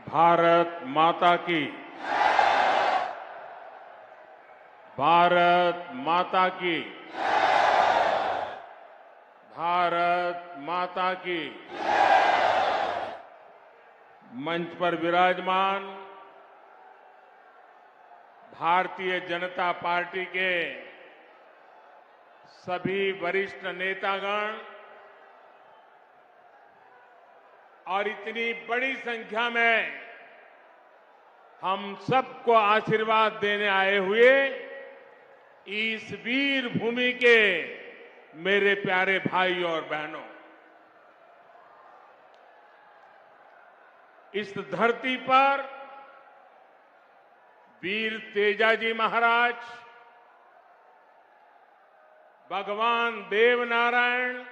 भारत माता की। भारत माता की। भारत माता की। मंच पर विराजमान भारतीय जनता पार्टी के सभी वरिष्ठ नेतागण और इतनी बड़ी संख्या में हम सबको आशीर्वाद देने आए हुए इस वीर भूमि के मेरे प्यारे भाई और बहनों, इस धरती पर वीर तेजाजी महाराज, भगवान देवनारायण,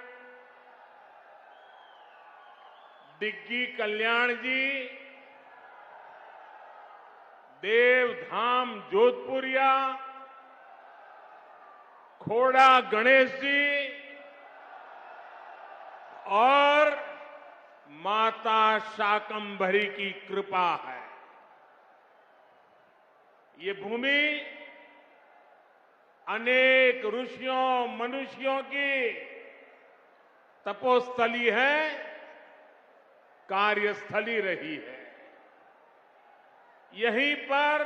डिग्गी कल्याण जी, देवधाम जोधपुरिया, खोड़ा गणेश जी और माता शाकंभरी की कृपा है। ये भूमि अनेक ऋषियों मनुष्यों की तपोस्थली है, कार्यस्थली रही है। यहीं पर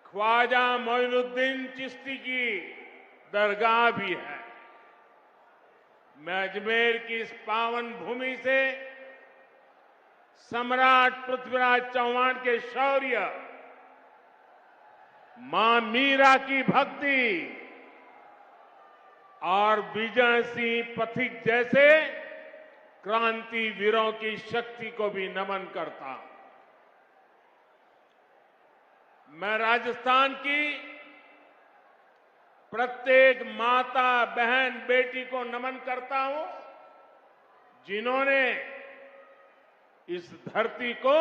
ख्वाजा मोइनुद्दीन चिश्ती की दरगाह भी है। मैं अजमेर की इस पावन भूमि से सम्राट पृथ्वीराज चौहान के शौर्य, मां मीरा की भक्ति और विजय सिंह पथिक जैसे क्रांति वीरों की शक्ति को भी नमन करता हूं। मैं राजस्थान की प्रत्येक माता, बहन, बेटी को नमन करता हूं जिन्होंने इस धरती को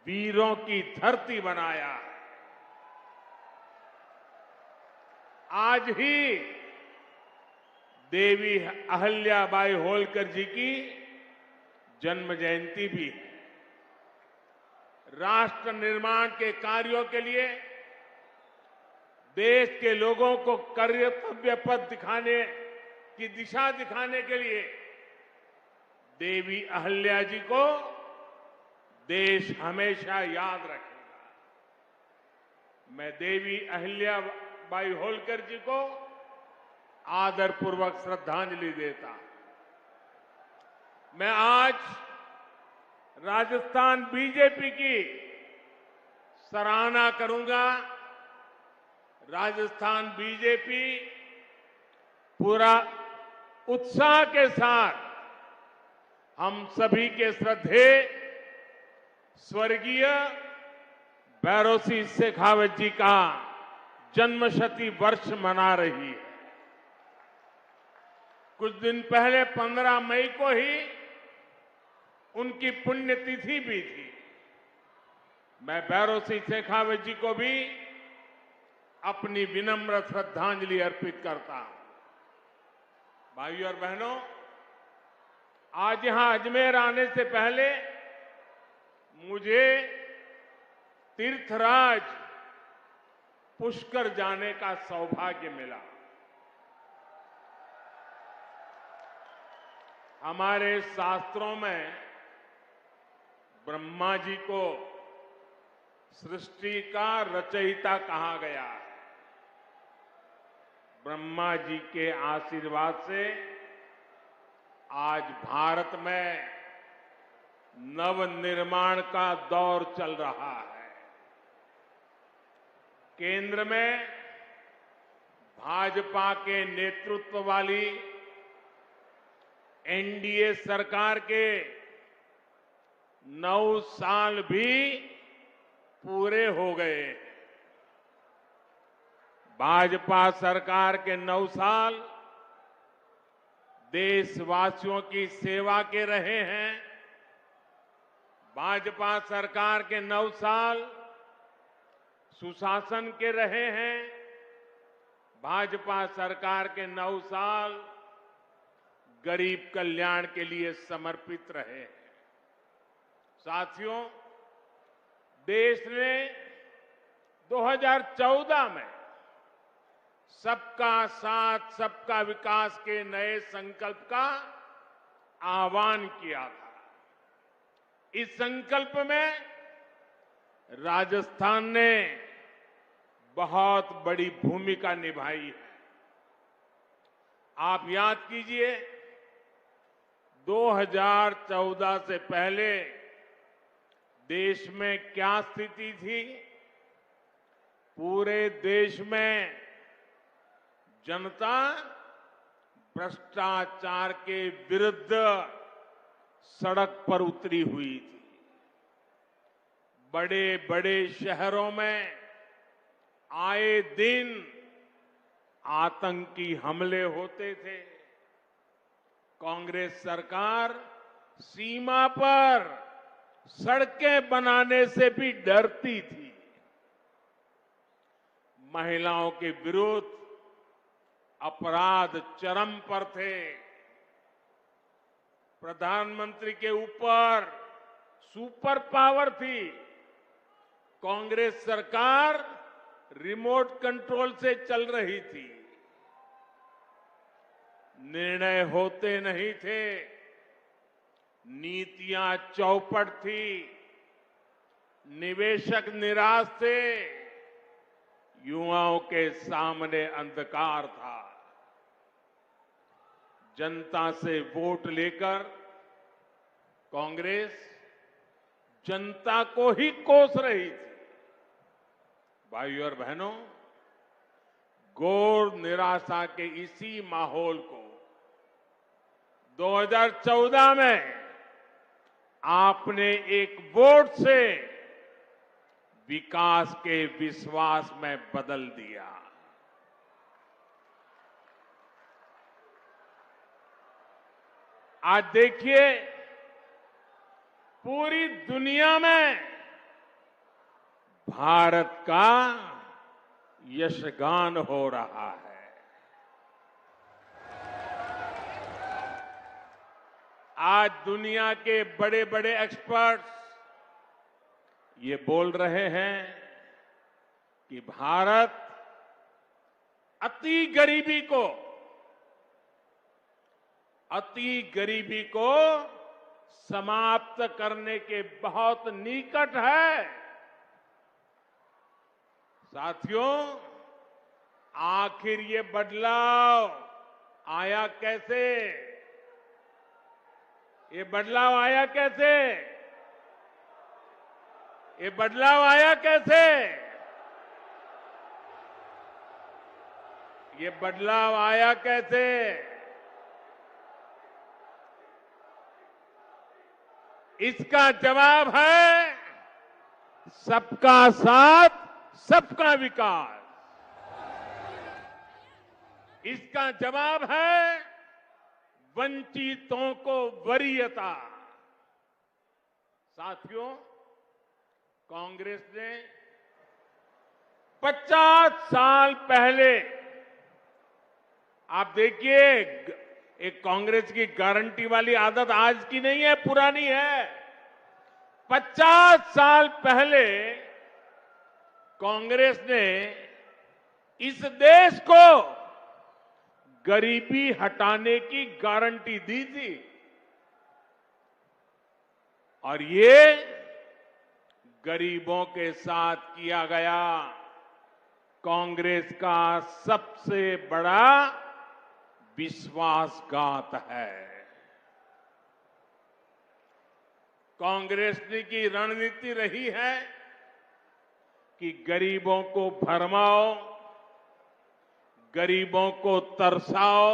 वीरों की धरती बनाया। आज ही देवी अहल्याबाई होलकर जी की जन्म जयंती भी है। राष्ट्र निर्माण के कार्यों के लिए देश के लोगों को कर्तव्य पथ दिखाने की दिशा दिखाने के लिए देवी अहल्या जी को देश हमेशा याद रखेगा। मैं देवी अहल्याबाई होलकर जी को आदरपूर्वक श्रद्धांजलि देता हूं। मैं आज राजस्थान बीजेपी की सराहना करूंगा। राजस्थान बीजेपी पूरा उत्साह के साथ हम सभी के श्रद्धेय स्वर्गीय भैरों सिंह शेखावत जी का जन्मशती वर्ष मना रही है। कुछ दिन पहले 15 मई को ही उनकी पुण्यतिथि भी थी। मैं भैरों सिंह शेखावत जी को भी अपनी विनम्र श्रद्धांजलि अर्पित करता हूं। भाइयों और बहनों, आज यहां अजमेर आने से पहले मुझे तीर्थराज पुष्कर जाने का सौभाग्य मिला। हमारे शास्त्रों में ब्रह्मा जी को सृष्टि का रचयिता कहा गया है। ब्रह्मा जी के आशीर्वाद से आज भारत में नवनिर्माण का दौर चल रहा है। केंद्र में भाजपा के नेतृत्व वाली एनडीए सरकार के 9 साल भी पूरे हो गए। भाजपा सरकार के 9 साल देशवासियों की सेवा के रहे हैं। भाजपा सरकार के 9 साल सुशासन के रहे हैं। भाजपा सरकार के 9 साल गरीब कल्याण के लिए समर्पित रहे हैं। साथियों, देश ने 2014 में सबका साथ सबका विकास के नए संकल्प का आह्वान किया था। इस संकल्प में राजस्थान ने बहुत बड़ी भूमिका निभाई है। आप याद कीजिए, 2014 से पहले देश में क्या स्थिति थी। पूरे देश में जनता भ्रष्टाचार के विरुद्ध सड़क पर उतरी हुई थी। बड़े बड़े शहरों में आए दिन आतंकी हमले होते थे। कांग्रेस सरकार सीमा पर सड़कें बनाने से भी डरती थी। महिलाओं के विरुद्ध अपराध चरम पर थे। प्रधानमंत्री के ऊपर सुपर पावर थी। कांग्रेस सरकार रिमोट कंट्रोल से चल रही थी। निर्णय होते नहीं थे। नीतियां चौपट थी। निवेशक निराश थे। युवाओं के सामने अंधकार था। जनता से वोट लेकर कांग्रेस जनता को ही कोस रही थी। भाइयों और बहनों, घोर निराशा के इसी माहौल को 2014 में आपने एक वोट से विकास के विश्वास में बदल दिया। आज देखिए, पूरी दुनिया में भारत का यशगान हो रहा है। आज दुनिया के बड़े बड़े एक्सपर्ट्स ये बोल रहे हैं कि भारत अति गरीबी को समाप्त करने के बहुत निकट है। साथियों, आखिर ये बदलाव आया कैसे? ये बदलाव आया कैसे? ये बदलाव आया कैसे? ये बदलाव आया कैसे? इसका जवाब है सबका साथ, सबका विकास। इसका जवाब है वंचितों को वरीयता। साथियों, कांग्रेस ने 50 साल पहले, आप देखिए, एक कांग्रेस की गारंटी वाली आदत आज की नहीं है, पुरानी है। 50 साल पहले कांग्रेस ने इस देश को गरीबी हटाने की गारंटी दी थी। और ये गरीबों के साथ किया गया कांग्रेस का सबसे बड़ा विश्वासघात है। कांग्रेस की रणनीति रही है कि गरीबों को भरमाओ, गरीबों को तरसाओ।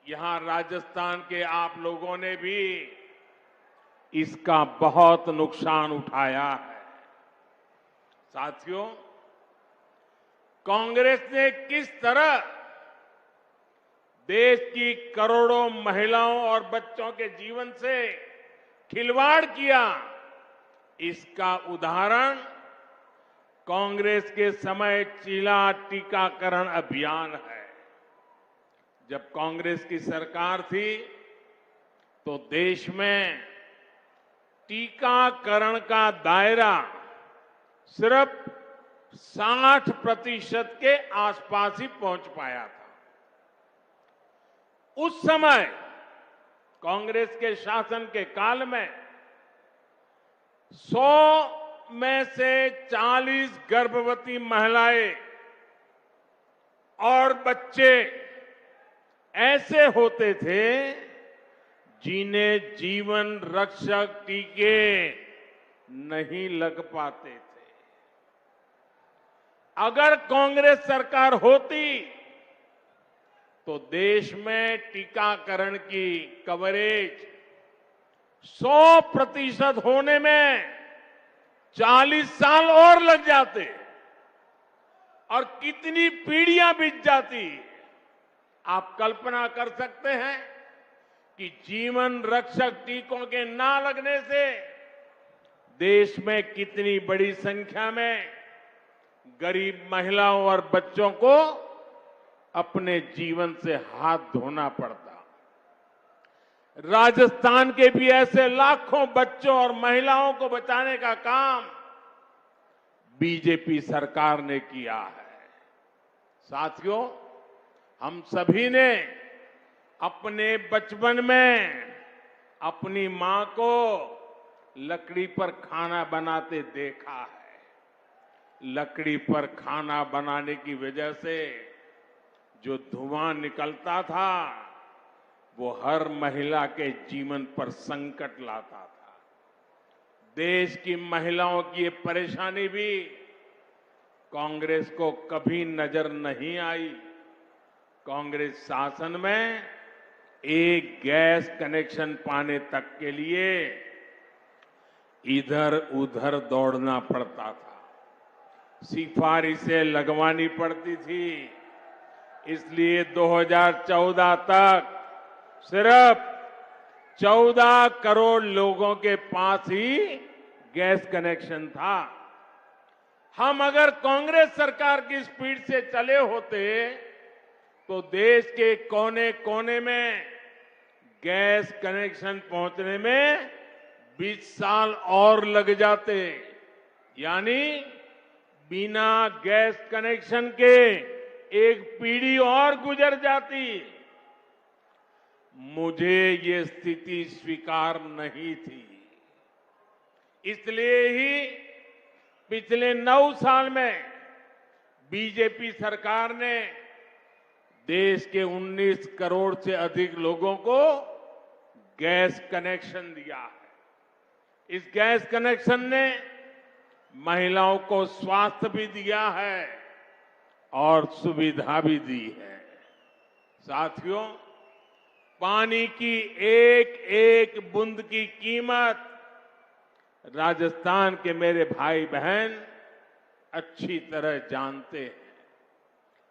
यहां राजस्थान के आप लोगों ने भी इसका बहुत नुकसान उठाया है। साथियों, कांग्रेस ने किस तरह देश की करोड़ों महिलाओं और बच्चों के जीवन से खिलवाड़ किया, इसका उदाहरण कांग्रेस के समय चीला टीकाकरण अभियान है। जब कांग्रेस की सरकार थी तो देश में टीकाकरण का दायरा सिर्फ 60% के आसपास ही पहुंच पाया था। उस समय कांग्रेस के शासन के काल में 100 में से 40 गर्भवती महिलाएं और बच्चे ऐसे होते थे जिन्हें जीवन रक्षक टीके नहीं लग पाते थे। अगर कांग्रेस सरकार होती तो देश में टीकाकरण की कवरेज 100% होने में 40 साल और लग जाते और कितनी पीढ़ियां बीत जाती। आप कल्पना कर सकते हैं कि जीवन रक्षक टीकों के ना लगने से देश में कितनी बड़ी संख्या में गरीब महिलाओं और बच्चों को अपने जीवन से हाथ धोना पड़ता। राजस्थान के भी ऐसे लाखों बच्चों और महिलाओं को बचाने का काम बीजेपी सरकार ने किया है। साथियों, हम सभी ने अपने बचपन में अपनी मां को लकड़ी पर खाना बनाते देखा है। लकड़ी पर खाना बनाने की वजह से जो धुआं निकलता था वो हर महिला के जीवन पर संकट लाता था। देश की महिलाओं की ये परेशानी भी कांग्रेस को कभी नजर नहीं आई। कांग्रेस शासन में एक गैस कनेक्शन पाने तक के लिए इधर उधर दौड़ना पड़ता था, सिफारिशें लगवानी पड़ती थी। इसलिए 2014 तक सिर्फ 14 करोड़ लोगों के पास ही गैस कनेक्शन था। हम अगर कांग्रेस सरकार की स्पीड से चले होते तो देश के कोने कोने में गैस कनेक्शन पहुंचने में 20 साल और लग जाते। यानी बिना गैस कनेक्शन के एक पीढ़ी और गुजर जाती। मुझे ये स्थिति स्वीकार नहीं थी। इसलिए ही पिछले 9 साल में बीजेपी सरकार ने देश के 19 करोड़ से अधिक लोगों को गैस कनेक्शन दिया है। इस गैस कनेक्शन ने महिलाओं को स्वास्थ्य भी दिया है और सुविधा भी दी है। साथियों, पानी की एक एक बूंद की कीमत राजस्थान के मेरे भाई बहन अच्छी तरह जानते हैं।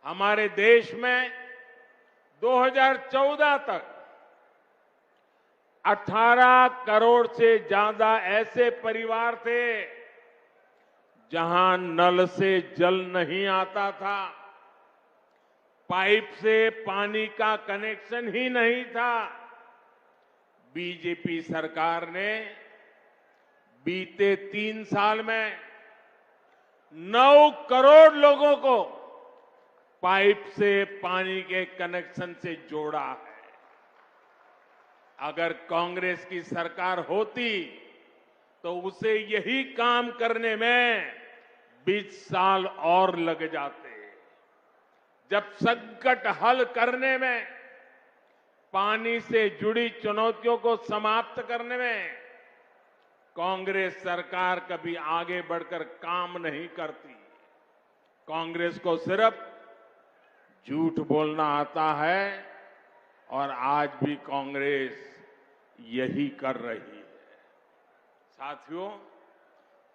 हमारे देश में 2014 तक 18 करोड़ से ज्यादा ऐसे परिवार थे जहां नल से जल नहीं आता था, पाइप से पानी का कनेक्शन ही नहीं था। बीजेपी सरकार ने बीते 3 साल में 9 करोड़ लोगों को पाइप से पानी के कनेक्शन से जोड़ा है। अगर कांग्रेस की सरकार होती तो उसे यही काम करने में 20 साल और लग जाते। जब संकट हल करने में, पानी से जुड़ी चुनौतियों को समाप्त करने में कांग्रेस सरकार कभी आगे बढ़कर काम नहीं करती। कांग्रेस को सिर्फ झूठ बोलना आता है और आज भी कांग्रेस यही कर रही है। साथियों,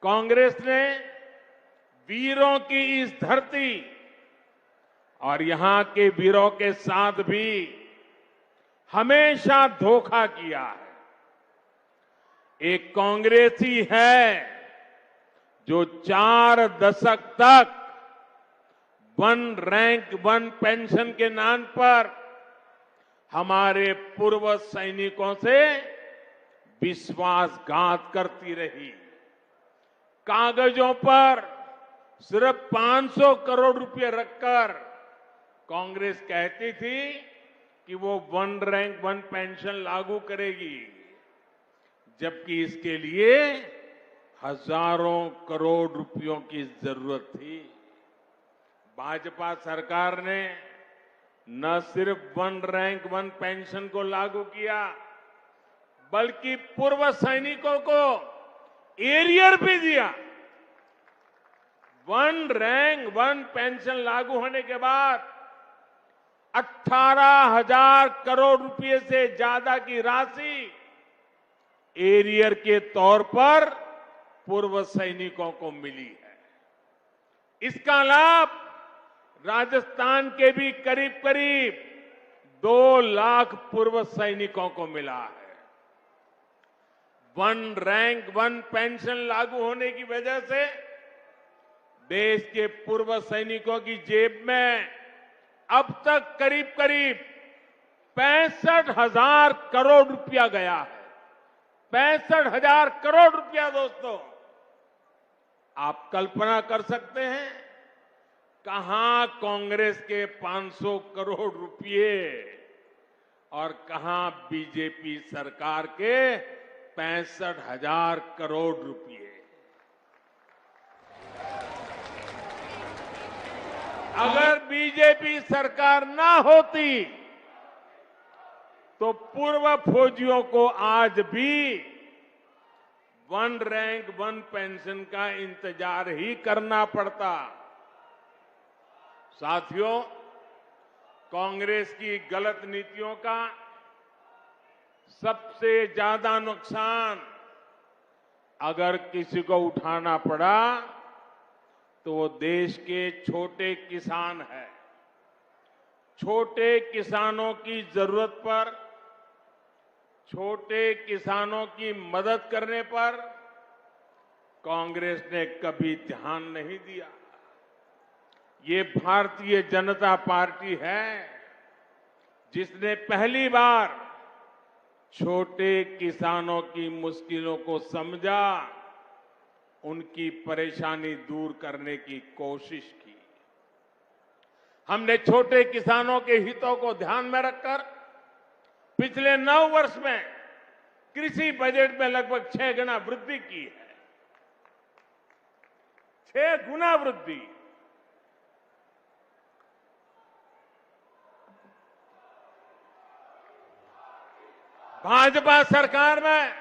कांग्रेस ने वीरों की इस धरती और यहां के वीरों के साथ भी हमेशा धोखा किया है। एक कांग्रेसी है जो 4 दशक तक 1 रैंक 1 पेंशन के नाम पर हमारे पूर्व सैनिकों से विश्वासघात करती रही। कागजों पर सिर्फ 500 करोड़ रुपए रखकर कांग्रेस कहती थी कि वो वन रैंक वन पेंशन लागू करेगी, जबकि इसके लिए हजारों करोड़ रुपयों की जरूरत थी। भाजपा सरकार ने न सिर्फ वन रैंक वन पेंशन को लागू किया, बल्कि पूर्व सैनिकों को एरियर भी दिया। वन रैंक वन पेंशन लागू होने के बाद 18,000 करोड़ रुपए से ज्यादा की राशि एरियर के तौर पर पूर्व सैनिकों को मिली है। इसका लाभ राजस्थान के भी करीब करीब 2 लाख पूर्व सैनिकों को मिला है। वन रैंक वन पेंशन लागू होने की वजह से देश के पूर्व सैनिकों की जेब में अब तक करीब करीब 65,000 करोड़ रुपया गया है। 65,000 करोड़ रुपया दोस्तों, आप कल्पना कर सकते हैं कहां कांग्रेस के 500 करोड़ रुपए और कहां बीजेपी सरकार के 65,000 करोड़ रुपए। अगर बीजेपी सरकार ना होती तो पूर्व फौजियों को आज भी वन रैंक वन पेंशन का इंतजार ही करना पड़ता। साथियों, कांग्रेस की गलत नीतियों का सबसे ज्यादा नुकसान अगर किसी को उठाना पड़ा तो वो देश के छोटे किसान हैं। छोटे किसानों की जरूरत पर, छोटे किसानों की मदद करने पर कांग्रेस ने कभी ध्यान नहीं दिया। ये भारतीय जनता पार्टी है जिसने पहली बार छोटे किसानों की मुश्किलों को समझा, उनकी परेशानी दूर करने की कोशिश की। हमने छोटे किसानों के हितों को ध्यान में रखकर पिछले 9 वर्ष में कृषि बजट में लगभग 6 गुना वृद्धि की है। 6 गुना वृद्धि। भाजपा सरकार में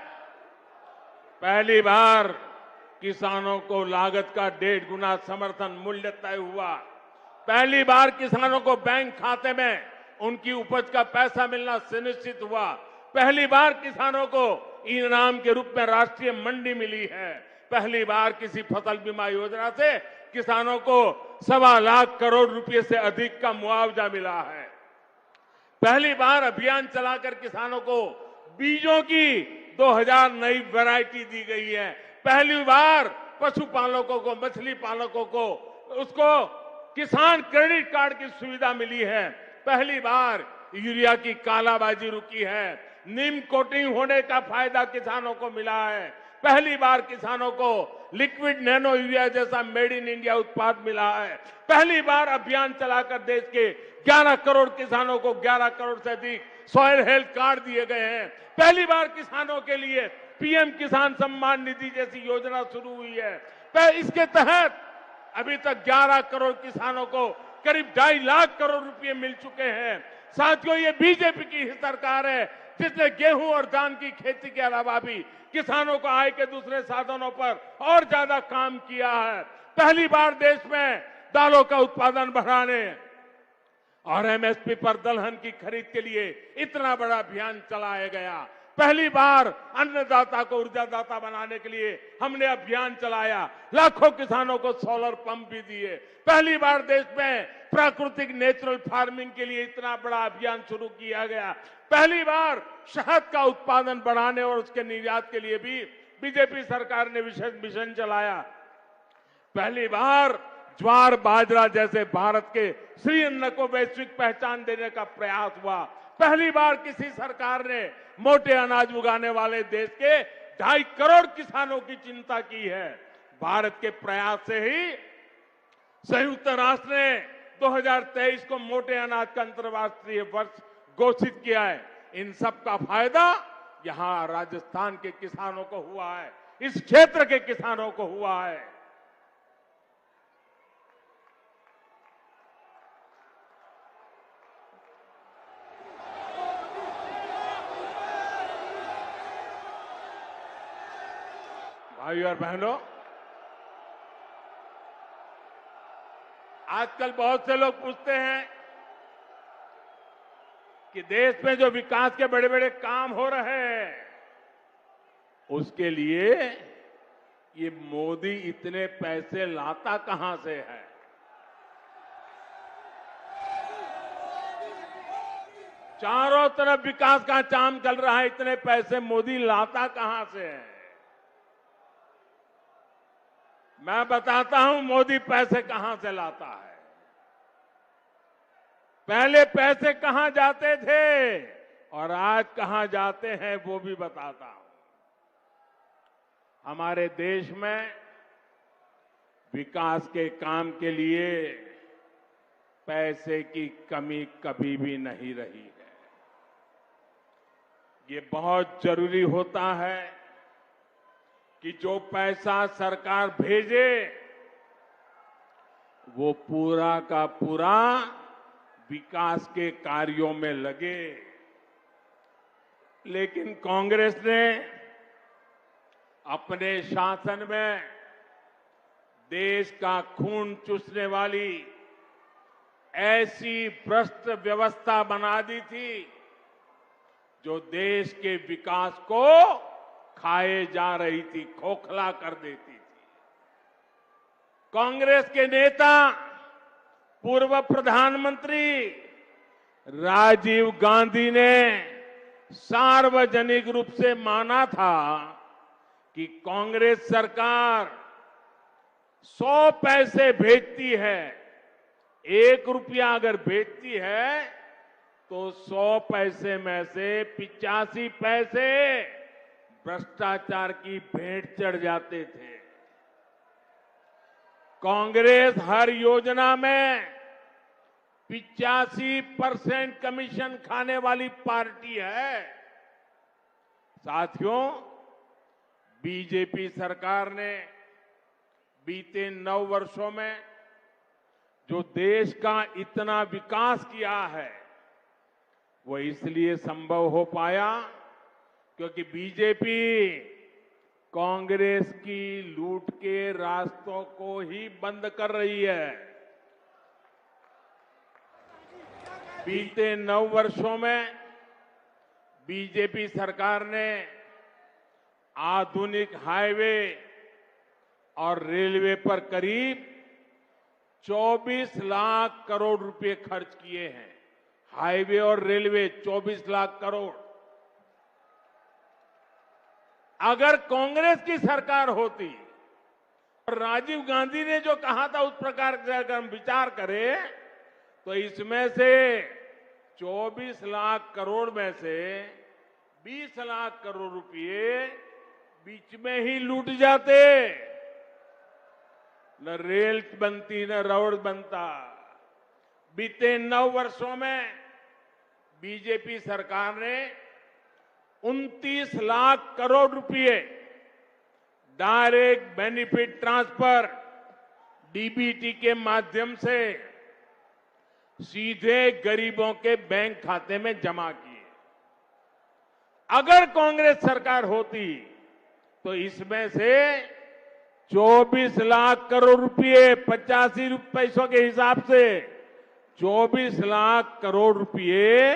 पहली बार किसानों को लागत का 1.5 गुना समर्थन मूल्य तय हुआ। पहली बार किसानों को बैंक खाते में उनकी उपज का पैसा मिलना सुनिश्चित हुआ। पहली बार किसानों को इनाम के रूप में राष्ट्रीय मंडी मिली है। पहली बार किसी फसल बीमा योजना से किसानों को 1.25 लाख करोड़ रुपए से अधिक का मुआवजा मिला है। पहली बार अभियान चलाकर किसानों को बीजों की 2000 नई वैरायटी दी गई है। पहली बार पशुपालकों को, मछली पालकों को उसको किसान क्रेडिट कार्ड की सुविधा मिली है। पहली बार यूरिया की कालाबाजी रुकी है। नीम कोटिंग होने का फायदा किसानों को मिला है। पहली बार किसानों को लिक्विड नैनो यूरिया जैसा मेड इन इंडिया उत्पाद मिला है। पहली बार अभियान चलाकर देश के 11 करोड़ किसानों को 11 करोड़ से अधिक सॉइल हेल्थ कार्ड दिए गए हैं। पहली बार किसानों के लिए पीएम किसान सम्मान निधि जैसी योजना शुरू हुई है। इसके तहत अभी तक 11 करोड़ किसानों को करीब 2.5 लाख करोड़ रुपए मिल चुके हैं। साथियों, ये बीजेपी की ही सरकार है जिसने गेहूं और धान की खेती के अलावा भी किसानों को आय के दूसरे साधनों पर और ज्यादा काम किया है। पहली बार देश में दालों का उत्पादन बढ़ाने और एमएसपी पर दलहन की खरीद के लिए इतना बड़ा अभियान चलाया गया। पहली बार अन्नदाता को ऊर्जादाता बनाने के लिए हमने अभियान चलाया। लाखों किसानों को सोलर पंप भी दिए। पहली बार देश में प्राकृतिक नेचुरल फार्मिंग के लिए इतना बड़ा अभियान शुरू किया गया। पहली बार शहद का उत्पादन बढ़ाने और उसके निर्यात के लिए भी बीजेपी सरकार ने विशेष मिशन चलाया। पहली बार ज्वार बाजरा जैसे भारत के श्री अन्न को वैश्विक पहचान देने का प्रयास हुआ। पहली बार किसी सरकार ने मोटे अनाज उगाने वाले देश के 2.5 करोड़ किसानों की चिंता की है। भारत के प्रयास से ही संयुक्त राष्ट्र ने 2023 को मोटे अनाज का अंतर्राष्ट्रीय वर्ष घोषित किया है। इन सब का फायदा यहां राजस्थान के किसानों को हुआ है, इस क्षेत्र के किसानों को हुआ है। भाइयों और बहनों, आजकल बहुत से लोग पूछते हैं कि देश में जो विकास के बड़े बड़े काम हो रहे हैं उसके लिए ये मोदी इतने पैसे लाता कहां से है। चारों तरफ विकास का काम चल रहा है, इतने पैसे मोदी लाता कहां से है। मैं बताता हूं मोदी पैसे कहां से लाता है। पहले पैसे कहां जाते थे और आज कहां जाते हैं वो भी बताता हूं। हमारे देश में विकास के काम के लिए पैसे की कमी कभी भी नहीं रही है। ये बहुत जरूरी होता है कि जो पैसा सरकार भेजे वो पूरा का पूरा विकास के कार्यों में लगे। लेकिन कांग्रेस ने अपने शासन में देश का खून चूसने वाली ऐसी भ्रष्ट व्यवस्था बना दी थी जो देश के विकास को खाए जा रही थी, खोखला कर देती थी। कांग्रेस के नेता पूर्व प्रधानमंत्री राजीव गांधी ने सार्वजनिक रूप से माना था कि कांग्रेस सरकार 100 पैसे भेजती है, 1 रुपया अगर भेजती है तो 100 पैसे में से 85 पैसे भ्रष्टाचार की भेंट चढ़ जाते थे। कांग्रेस हर योजना में 85% कमीशन खाने वाली पार्टी है। साथियों, बीजेपी सरकार ने बीते 9 वर्षों में जो देश का इतना विकास किया है वो इसलिए संभव हो पाया क्योंकि बीजेपी कांग्रेस की लूट के रास्तों को ही बंद कर रही है। बीते 9 वर्षों में बीजेपी सरकार ने आधुनिक हाईवे और रेलवे पर करीब 24 लाख करोड़ रुपए खर्च किए हैं। हाईवे और रेलवे 24 लाख करोड़। अगर कांग्रेस की सरकार होती और राजीव गांधी ने जो कहा था उस प्रकार से अगर हम विचार करें तो इसमें से 24 लाख करोड़ में से 20 लाख करोड़ रुपए बीच में ही लूट जाते। न रेल बनती न रोड बनता। बीते 9 वर्षों में बीजेपी सरकार ने 29 लाख करोड़ रुपए डायरेक्ट बेनिफिट ट्रांसफर डीबीटी के माध्यम से सीधे गरीबों के बैंक खाते में जमा किए। अगर कांग्रेस सरकार होती तो इसमें से 24 लाख करोड़ रुपए 85 पैसों के हिसाब से 24 लाख करोड़ रुपए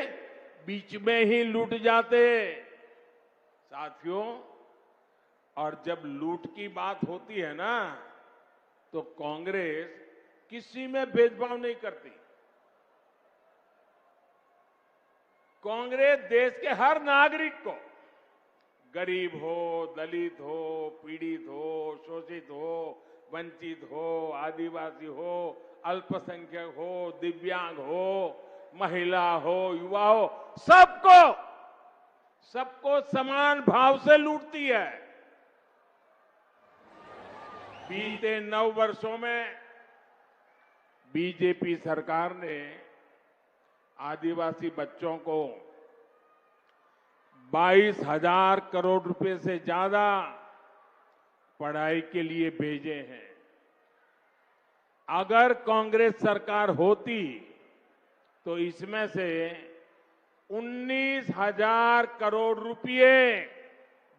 बीच में ही लूट जाते। साथियों, और जब लूट की बात होती है ना तो कांग्रेस किसी में भेदभाव नहीं करती। कांग्रेस देश के हर नागरिक को, गरीब हो, दलित हो, पीड़ित हो, शोषित हो, वंचित हो, आदिवासी हो, अल्पसंख्यक हो, दिव्यांग हो, महिला हो, युवा हो, सबको समान भाव से लूटती है। बीते 9 वर्षों में बीजेपी सरकार ने आदिवासी बच्चों को 22,000 करोड़ रुपए से ज्यादा पढ़ाई के लिए भेजे हैं। अगर कांग्रेस सरकार होती तो इसमें से 19,000 करोड़ रुपए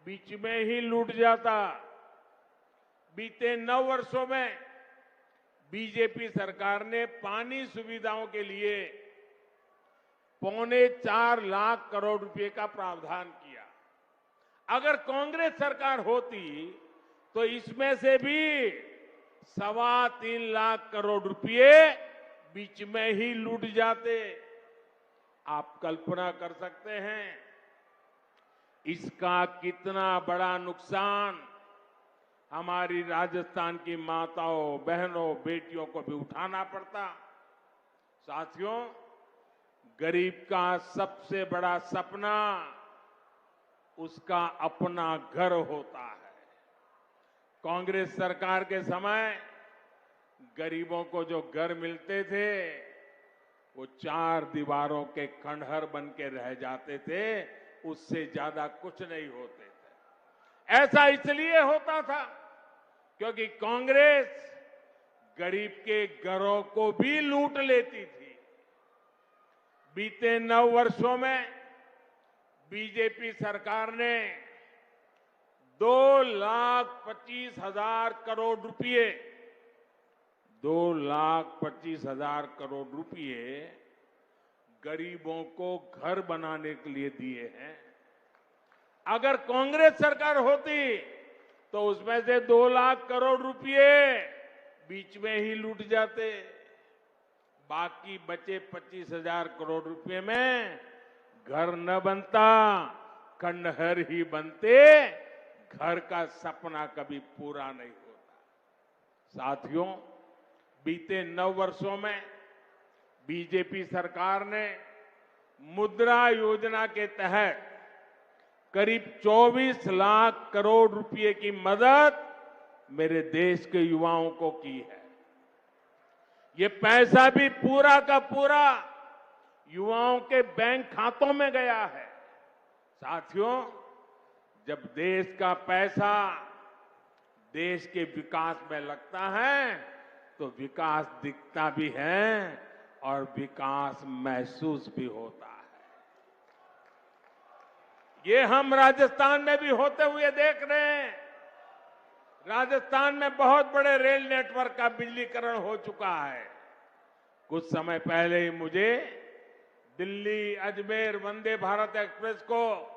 बीच में ही लूट जाता। बीते 9 वर्षों में बीजेपी सरकार ने पानी सुविधाओं के लिए 4.25 लाख करोड़ रुपए का प्रावधान किया। अगर कांग्रेस सरकार होती तो इसमें से भी 3.25 लाख करोड़ रुपए बीच में ही लूट जाते। आप कल्पना कर सकते हैं इसका कितना बड़ा नुकसान हमारी राजस्थान की माताओं, बहनों, बेटियों को भी उठाना पड़ता। साथियों, गरीब का सबसे बड़ा सपना उसका अपना घर होता है। कांग्रेस सरकार के समय गरीबों को जो घर मिलते थे वो 4 दीवारों के खंडहर बन के रह जाते थे, उससे ज्यादा कुछ नहीं होते थे। ऐसा इसलिए होता था क्योंकि कांग्रेस गरीब के घरों को भी लूट लेती थी। बीते 9 वर्षों में बीजेपी सरकार ने 2,25,000 करोड़ रुपए 2,25,000 करोड़ रुपए गरीबों को घर बनाने के लिए दिए हैं। अगर कांग्रेस सरकार होती तो उसमें से 2 लाख करोड़ रुपए बीच में ही लूट जाते। बाकी बचे 25,000 करोड़ रुपए में घर न बनता, खंडहर ही बनते, घर का सपना कभी पूरा नहीं होता। साथियों, बीते 9 वर्षों में बीजेपी सरकार ने मुद्रा योजना के तहत करीब 24 लाख करोड़ रुपए की मदद मेरे देश के युवाओं को की है। ये पैसा भी पूरा का पूरा युवाओं के बैंक खातों में गया है। साथियों, जब देश का पैसा देश के विकास में लगता है तो विकास दिखता भी है और विकास महसूस भी होता है। ये हम राजस्थान में भी होते हुए देख रहे हैं। राजस्थान में बहुत बड़े रेल नेटवर्क का बिजलीकरण हो चुका है। कुछ समय पहले ही मुझे दिल्ली अजमेर वंदे भारत एक्सप्रेस को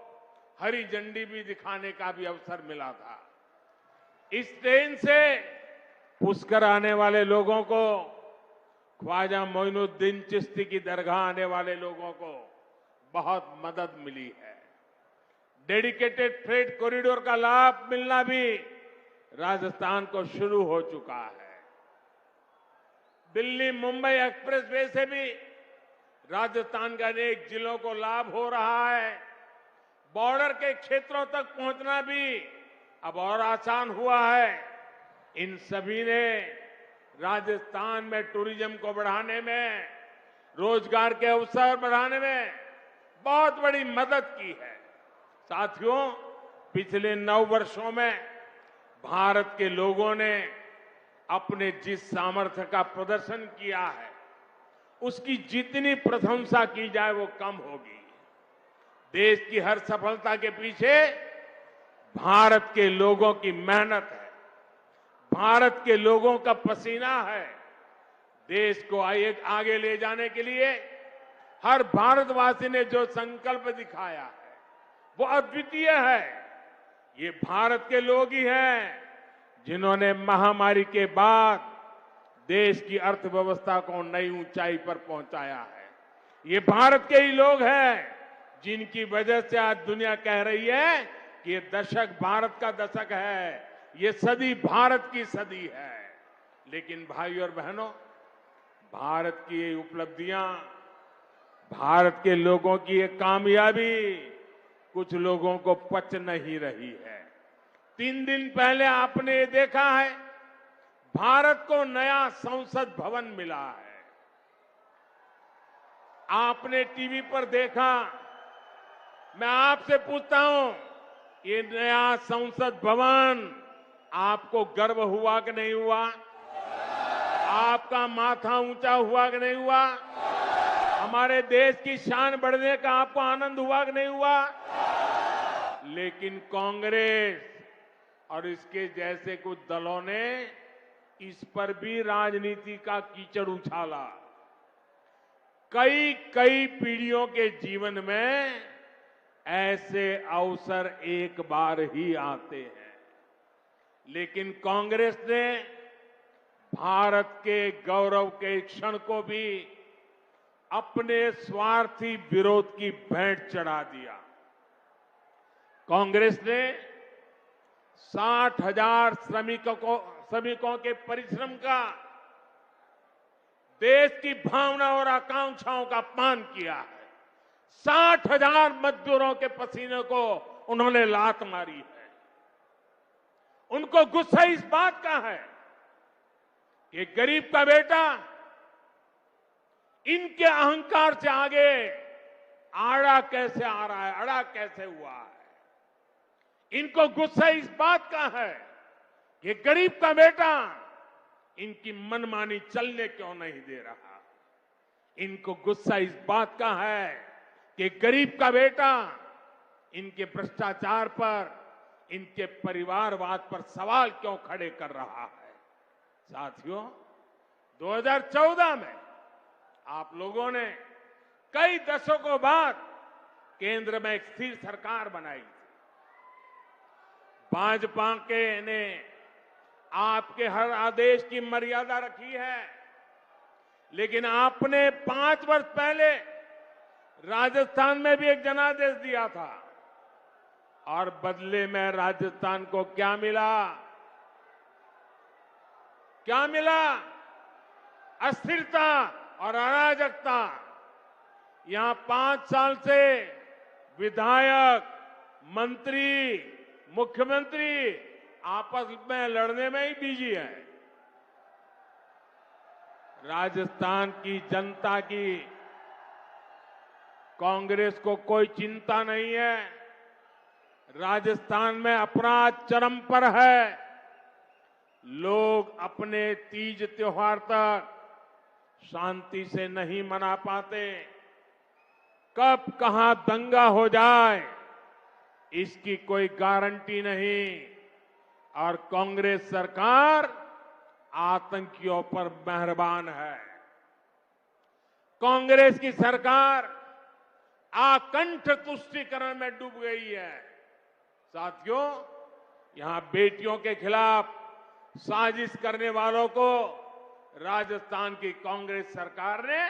हरी झंडी भी दिखाने का भी अवसर मिला था। इस ट्रेन से पुष्कर आने वाले लोगों को, ख्वाजा मोइनुद्दीन चिश्ती की दरगाह आने वाले लोगों को बहुत मदद मिली है। डेडिकेटेड फ्रेट कॉरिडोर का लाभ मिलना भी राजस्थान को शुरू हो चुका है। दिल्ली मुंबई एक्सप्रेस वे से भी राजस्थान के अनेक जिलों को लाभ हो रहा है। बॉर्डर के क्षेत्रों तक पहुंचना भी अब और आसान हुआ है। इन सभी ने राजस्थान में टूरिज्म को बढ़ाने में, रोजगार के अवसर बढ़ाने में बहुत बड़ी मदद की है। साथियों, पिछले 9 वर्षों में भारत के लोगों ने अपने जिस सामर्थ्य का प्रदर्शन किया है, उसकी जितनी प्रशंसा की जाए वो कम होगी। देश की हर सफलता के पीछे भारत के लोगों की मेहनत है, भारत के लोगों का पसीना है। देश को आगे ले जाने के लिए हर भारतवासी ने जो संकल्प दिखाया है वो अद्वितीय है। ये भारत के लोग ही हैं जिन्होंने महामारी के बाद देश की अर्थव्यवस्था को नई ऊंचाई पर पहुंचाया है। ये भारत के ही लोग हैं जिनकी वजह से आज दुनिया कह रही है कि ये दशक भारत का दशक है, ये सदी भारत की सदी है। लेकिन भाइयों और बहनों, भारत की ये उपलब्धियां भारत के लोगों की ये कामयाबी कुछ लोगों को पच नहीं रही है। 3 दिन पहले आपने ये देखा है, भारत को नया संसद भवन मिला है। आपने टीवी पर देखा। मैं आपसे पूछता हूं, ये नया संसद भवन आपको गर्व हुआ कि नहीं हुआ? आपका माथा ऊंचा हुआ कि नहीं हुआ? हमारे देश की शान बढ़ने का आपको आनंद हुआ कि नहीं हुआ? लेकिन कांग्रेस और इसके जैसे कुछ दलों ने इस पर भी राजनीति का कीचड़ उछाला। कई पीढ़ियों के जीवन में ऐसे अवसर एक बार ही आते हैं, लेकिन कांग्रेस ने भारत के गौरव के क्षण को भी अपने स्वार्थी विरोध की भेंट चढ़ा दिया। कांग्रेस ने 60,000 श्रमिकों के परिश्रम का, देश की भावना और आकांक्षाओं का अपमान किया है। 60,000 मजदूरों के पसीने को उन्होंने लात मारी है। उनको गुस्सा इस बात का है कि गरीब का बेटा इनके अहंकार से आगे आड़ा कैसे आ रहा है, अड़ा कैसे हुआ है। इनको गुस्सा इस बात का है कि गरीब का बेटा इनकी मनमानी चलने क्यों नहीं दे रहा। इनको गुस्सा इस बात का है कि गरीब का बेटा इनके भ्रष्टाचार पर, इनके परिवारवाद पर सवाल क्यों खड़े कर रहा है। साथियों, 2014 में आप लोगों ने कई दशकों बाद केंद्र में एक स्थिर सरकार बनाई थी। भाजपा के ने आपके हर आदेश की मर्यादा रखी है, लेकिन आपने 5 वर्ष पहले राजस्थान में भी एक जनादेश दिया था और बदले में राजस्थान को क्या मिला? क्या मिला? अस्थिरता और अराजकता। यहां 5 साल से विधायक, मंत्री, मुख्यमंत्री आपस में लड़ने में ही बिजी है। राजस्थान की जनता की कांग्रेस को कोई चिंता नहीं है। राजस्थान में अपराध चरम पर है। लोग अपने तीज त्योहार तक शांति से नहीं मना पाते। कब कहां दंगा हो जाए इसकी कोई गारंटी नहीं, और कांग्रेस सरकार आतंकियों पर मेहरबान है। कांग्रेस की सरकार आकंठ तुष्टीकरण में डूब गई है। साथियों, यहां बेटियों के खिलाफ साजिश करने वालों को राजस्थान की कांग्रेस सरकार ने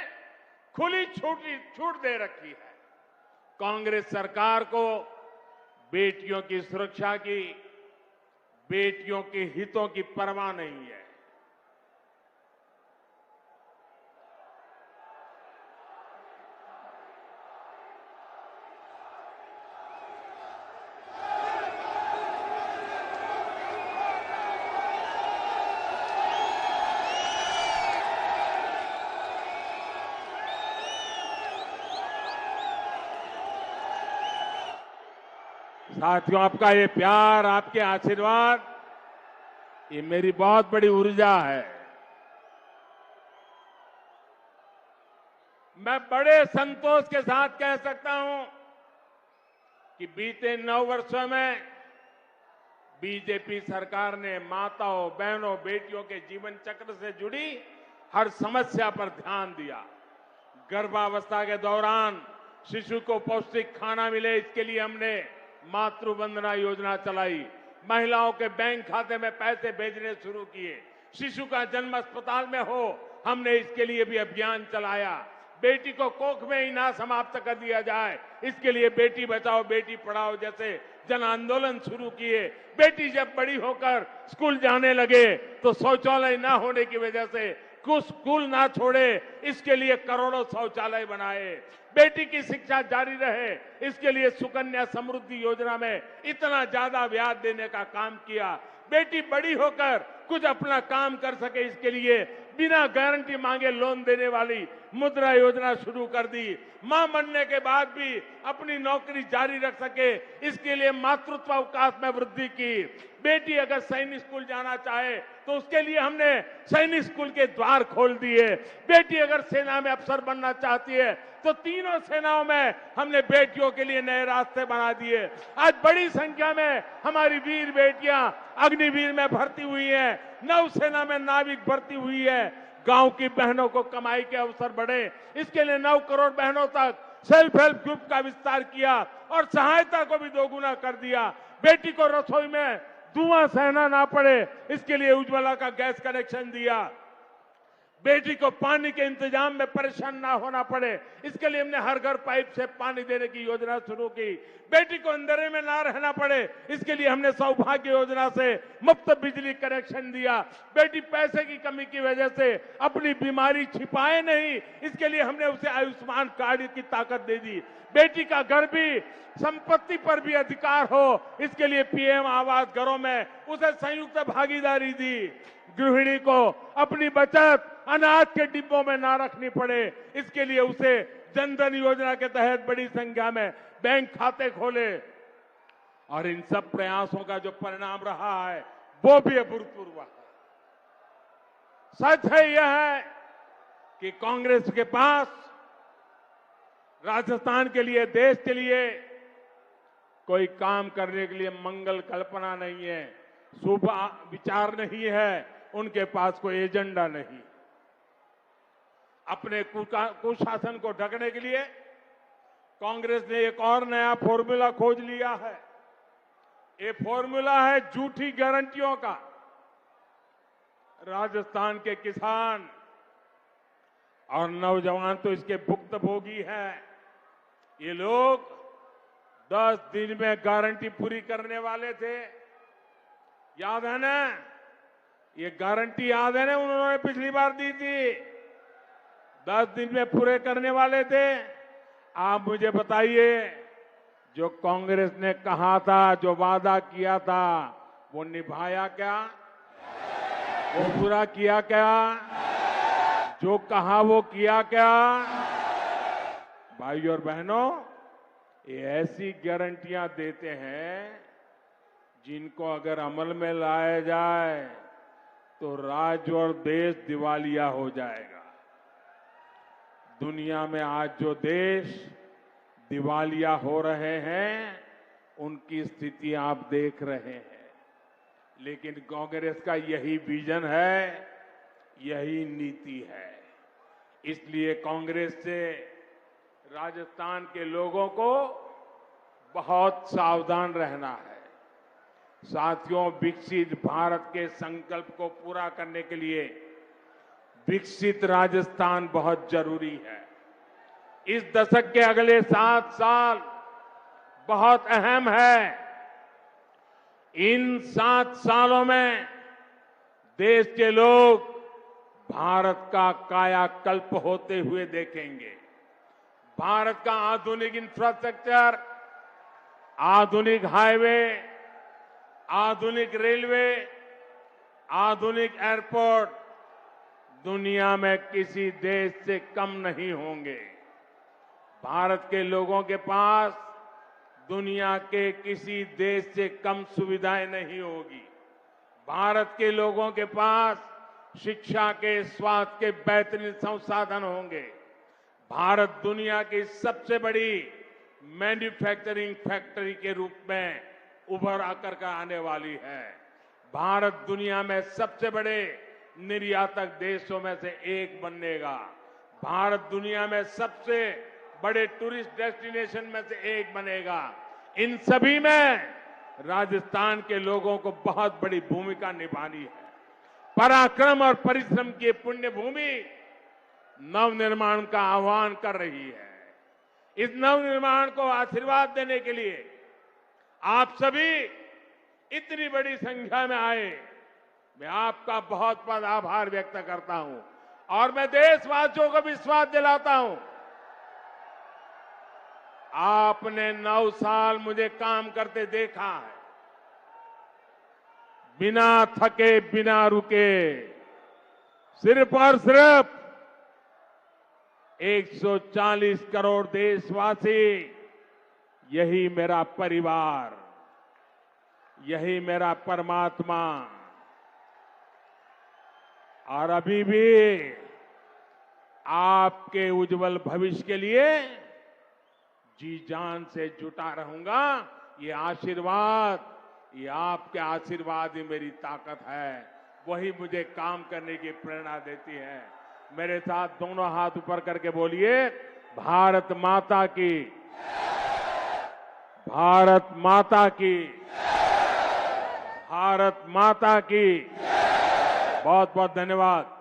खुली छूट दे रखी है। कांग्रेस सरकार को बेटियों की सुरक्षा की, बेटियों के हितों की परवाह नहीं है। साथियों, आपका ये प्यार, आपके आशीर्वाद, ये मेरी बहुत बड़ी ऊर्जा है। मैं बड़े संतोष के साथ कह सकता हूं कि बीते 9 वर्षों में बीजेपी सरकार ने माताओं, बहनों, बेटियों के जीवन चक्र से जुड़ी हर समस्या पर ध्यान दिया। गर्भावस्था के दौरान शिशु को पौष्टिक खाना मिले, इसके लिए हमने मातृ वंदना योजना चलाई। महिलाओं के बैंक खाते में पैसे भेजने शुरू किए। शिशु का जन्म अस्पताल में हो, हमने इसके लिए भी अभियान चलाया। बेटी को कोख में ही ना समाप्त कर दिया जाए, इसके लिए बेटी बचाओ बेटी पढ़ाओ जैसे जन आंदोलन शुरू किए। बेटी जब बड़ी होकर स्कूल जाने लगे तो शौचालय ना होने की वजह से कुछ स्कूल ना छोड़े, इसके लिए करोड़ों शौचालय बनाए। बेटी की शिक्षा जारी रहे, इसके लिए सुकन्या समृद्धि योजना में इतना ज्यादा ब्याज देने का काम किया। बेटी बड़ी होकर कुछ अपना काम कर सके, इसके लिए बिना गारंटी मांगे लोन देने वाली मुद्रा योजना शुरू कर दी। मां बनने के बाद भी अपनी नौकरी जारी रख सके, इसके लिए मातृत्व अवकाश में वृद्धि की। बेटी अगर सैनिक स्कूल जाना चाहे तो उसके लिए हमने सैनिक स्कूल के द्वार खोल दिए। बेटी अगर सेना में अफसर बनना चाहती है तो तीनों सेनाओं में हमने बेटियों के लिए नए रास्ते बना दिए। आज बड़ी संख्या में हमारी वीर बेटियां अग्निवीर में भर्ती हुई हैं, नौसेना में नाविक भर्ती हुई है। गांव की बहनों को कमाई के अवसर बढ़े, इसके लिए 9 करोड़ बहनों तक सेल्फ हेल्प ग्रुप का विस्तार किया और सहायता को भी दोगुना कर दिया। बेटी को रसोई में धुआं सहना ना पड़े, इसके लिए उज्ज्वला का गैस कनेक्शन दिया। बेटी को पानी के इंतजाम में परेशान ना होना पड़े, इसके लिए हमने हर घर पाइप से पानी देने की योजना शुरू की। बेटी को अंधेरे में ना रहना पड़े, इसके लिए हमने सौभाग्य योजना से मुफ्त बिजली कनेक्शन दिया। बेटी पैसे की कमी की वजह से अपनी बीमारी छिपाए नहीं, इसके लिए हमने उसे आयुष्मान कार्ड की ताकत दे दी। बेटी का घर भी, संपत्ति पर भी अधिकार हो, इसके लिए पीएम आवास घरों में उसे संयुक्त भागीदारी दी। गृहिणी को अपनी बचत अनाज के डिब्बों में ना रखनी पड़े, इसके लिए उसे जनधन योजना के तहत बड़ी संख्या में बैंक खाते खोले। और इन सब प्रयासों का जो परिणाम रहा है वो भी अभूतपूर्व है। सच है यह है कि कांग्रेस के पास राजस्थान के लिए, देश के लिए कोई काम करने के लिए मंगल कल्पना नहीं है, शुभ विचार नहीं है, उनके पास कोई एजेंडा नहीं। अपने कुशासन को ढकने के लिए कांग्रेस ने एक और नया फॉर्मूला खोज लिया है। ये फॉर्मूला है झूठी गारंटियों का। राजस्थान के किसान और नौजवान तो इसके भुक्तभोगी हैं। ये लोग 10 दिन में गारंटी पूरी करने वाले थे, याद है ना? ये गारंटी याद है ना, उन्होंने पिछली बार दी थी, 10 दिन में पूरे करने वाले थे। आप मुझे बताइए, जो कांग्रेस ने कहा था, जो वादा किया था, वो निभाया क्या? वो पूरा किया क्या? जो कहा वो किया क्या? भाई और बहनों, ये ऐसी गारंटियां देते हैं जिनको अगर अमल में लाया जाए तो राज्य और देश दिवालिया हो जाएगा। दुनिया में आज जो देश दिवालिया हो रहे हैं, उनकी स्थिति आप देख रहे हैं। लेकिन कांग्रेस का यही विजन है, यही नीति है। इसलिए कांग्रेस से राजस्थान के लोगों को बहुत सावधान रहना है। साथियों, विकसित भारत के संकल्प को पूरा करने के लिए विकसित राजस्थान बहुत जरूरी है। इस दशक के अगले 7 साल बहुत अहम है। इन 7 सालों में देश के लोग भारत का कायाकल्प होते हुए देखेंगे। भारत का आधुनिक इंफ्रास्ट्रक्चर, आधुनिक हाईवे, आधुनिक रेलवे, आधुनिक एयरपोर्ट दुनिया में किसी देश से कम नहीं होंगे। भारत के लोगों के पास दुनिया के किसी देश से कम सुविधाएं नहीं होगी। भारत के लोगों के पास शिक्षा के, स्वास्थ्य के बेहतरीन संसाधन होंगे। भारत दुनिया की सबसे बड़ी मैन्युफैक्चरिंग फैक्ट्री के रूप में उभर आकर के आने वाली है। भारत दुनिया में सबसे बड़े निर्यातक देशों में से एक बनेगा। भारत दुनिया में सबसे बड़े टूरिस्ट डेस्टिनेशन में से एक बनेगा। इन सभी में राजस्थान के लोगों को बहुत बड़ी भूमिका निभानी है। पराक्रम और परिश्रम की पुण्य भूमि नवनिर्माण का आह्वान कर रही है। इस नवनिर्माण को आशीर्वाद देने के लिए आप सभी इतनी बड़ी संख्या में आए, मैं आपका बहुत बहुत आभार व्यक्त करता हूं। और मैं देशवासियों को विश्वास दिलाता हूं आपने 9 साल मुझे काम करते देखा है, बिना थके, बिना रुके, सिर्फ और सिर्फ 140 करोड़ देशवासी, यही मेरा परिवार, यही मेरा परमात्मा। और अभी भी आपके उज्जवल भविष्य के लिए जी जान से जुटा रहूंगा। ये आशीर्वाद, ये आपके आशीर्वाद ही मेरी ताकत है, वही मुझे काम करने की प्रेरणा देती है। मेरे साथ दोनों हाथ ऊपर करके बोलिए, भारत माता की, भारत माता की, भारत माता की। बहुत बहुत धन्यवाद।